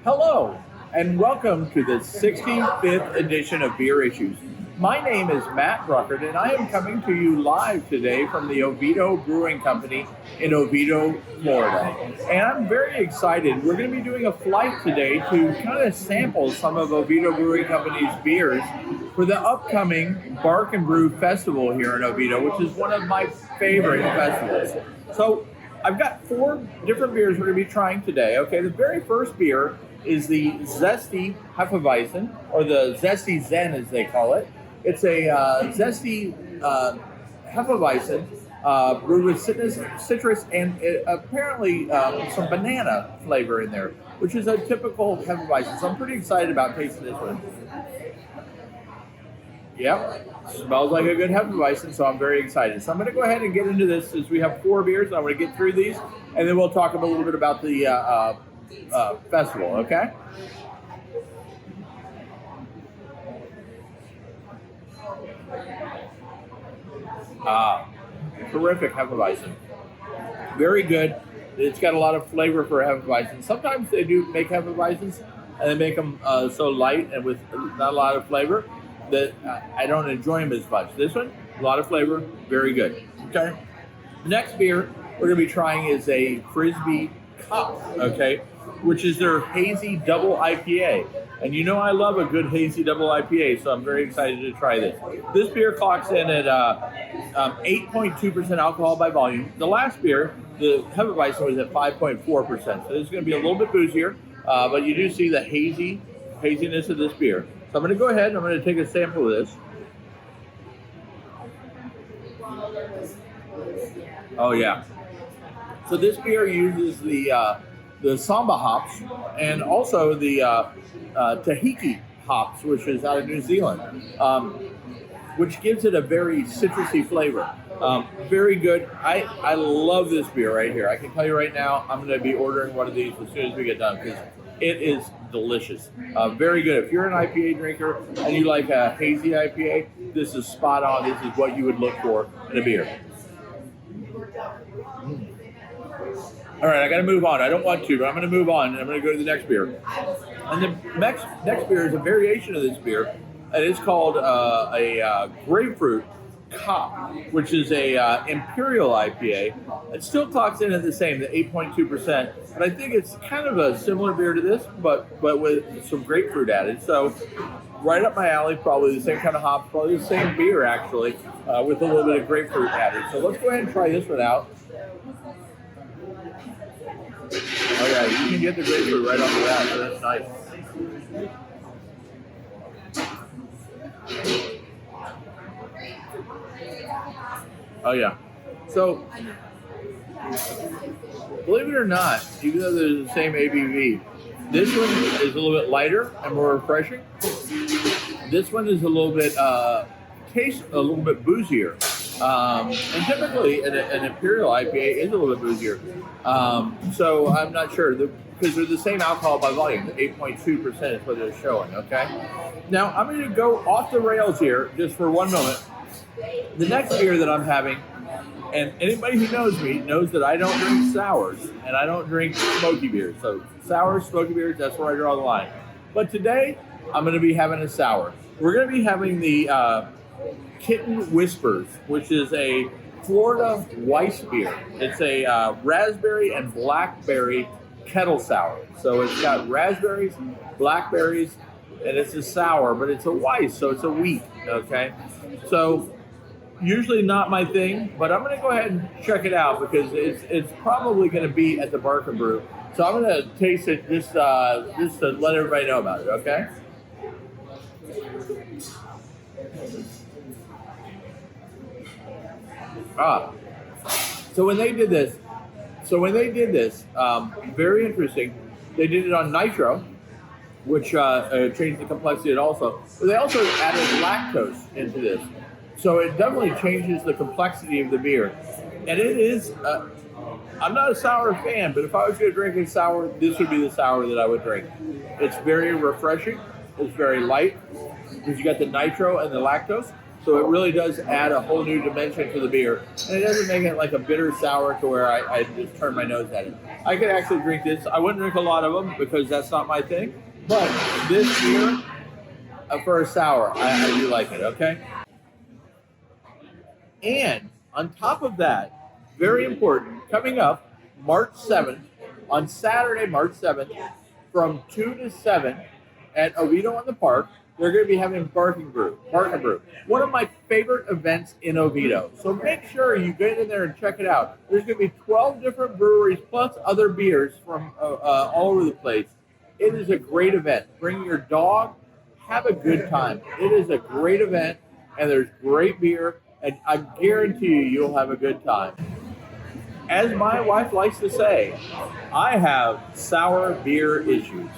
Hello, and welcome to the 65th edition of Beer Issues. My name is Matt Ruckert, and I am coming to you live today from the Oviedo Brewing Company in Oviedo, Florida. And I'm very excited. We're going to be doing a flight today to kind of sample some of Oviedo Brewing Company's beers for the upcoming Bark and Brew Festival here in Oviedo, which is one of my favorite festivals. So I've got four different beers we're going to be trying today. Okay, the very first beer is the Zesty Hefeweizen, or the Zesty Zen as they call it. It's a zesty Hefeweizen brewed with citrus and apparently some banana flavor in there, which is a typical Hefeweizen. So I'm pretty excited about tasting this one. Yep, smells like a good Hefeweizen, so I'm very excited. So I'm going to go ahead and get into this since we have four beers. I'm going to get through these, and then we'll talk a little bit about the festival, okay? Terrific Hefeweizen. Very good. It's got a lot of flavor for Hefeweizen. Sometimes they do make Hefeweizens, and they make them so light and with not a lot of flavor that I don't enjoy them as much. This one, a lot of flavor, very good. Okay. The next beer we're going to be trying is a Frisbee Cup, okay, which is their hazy double IPA. And you know I love a good hazy double IPA, so I'm very excited to try this. This beer clocks in at 8.2% alcohol by volume. The last beer, the Hefeweizen, was at 5.4%. So this is going to be a little bit boozier, but you do see the haziness of this beer. So I'm going to go ahead and I'm going to take a sample of this. Oh yeah. So this beer uses the Samba hops and also the Tahiti hops, which is out of New Zealand, which gives it a very citrusy flavor. Very good. I love this beer right here. I can tell you right now, I'm going to be ordering one of these as soon as we get done because it is delicious. Very good. If you're an IPA drinker and you like a hazy IPA, this is spot on. This is what you would look for in a beer. All right, I got to move on. I don't want to, but I'm going to move on, and I'm going to go to the next beer. And the next beer is a variation of this beer, and it's called a grapefruit Cop, which is a Imperial IPA. It still clocks in at the same, the 8.2%, but I think it's kind of a similar beer to this, but with some grapefruit added. So right up my alley, probably the same kind of hops, probably the same beer actually, with a little bit of grapefruit added. So let's go ahead and try this one out. Oh yeah, you can get the grapefruit right off the bat, so that's nice. Oh yeah. So, believe it or not, even though they're the same ABV, this one is a little bit lighter and more refreshing. This one is a little bit tastes a little bit boozier. And typically an Imperial IPA is a little bit boozier. So I'm not sure because they're the same alcohol by volume. The 8.2% is what they're showing. Okay. Now I'm going to go off the rails here just for one moment. The next beer that I'm having, and anybody who knows me knows that I don't drink sours and I don't drink smoky beers. So sours, smoky beers, that's where I draw the line. But today I'm going to be having a sour. We're going to be having the Kitten Whispers, which is a Florida Weiss beer. It's a raspberry and blackberry kettle sour. So it's got raspberries, blackberries, and it's a sour, but it's a Weiss, so it's a wheat, okay? So usually not my thing, but I'm going to go ahead and check it out because it's probably going to be at the Bark and Brew. So I'm going to taste it just to let everybody know about it, okay? So when they did this, very interesting. They did it on nitro, which changed the complexity it also. But they also added lactose into this. So it definitely changes the complexity of the beer. And it is, I'm not a sour fan, but if I was going to drink a sour, this would be the sour that I would drink. It's very refreshing. It's very light because you got the nitro and the lactose. So it really does add a whole new dimension to the beer. And it doesn't make it like a bitter sour to where I just turn my nose at it. I could actually drink this. I wouldn't drink a lot of them because that's not my thing. But this beer, for a sour, I do like it, okay? And on top of that, very important, coming up March 7th, on Saturday, March 7th, from 2 to 7 at Oviedo on the Park, they're going to be having Barking Brew, one of my favorite events in Oviedo. So make sure you get in there and check it out. There's going to be 12 different breweries plus other beers from all over the place. It is a great event. Bring your dog, have a good time. It is a great event, and there's great beer, and I guarantee you'll have a good time. As my wife likes to say, I have sour beer issues.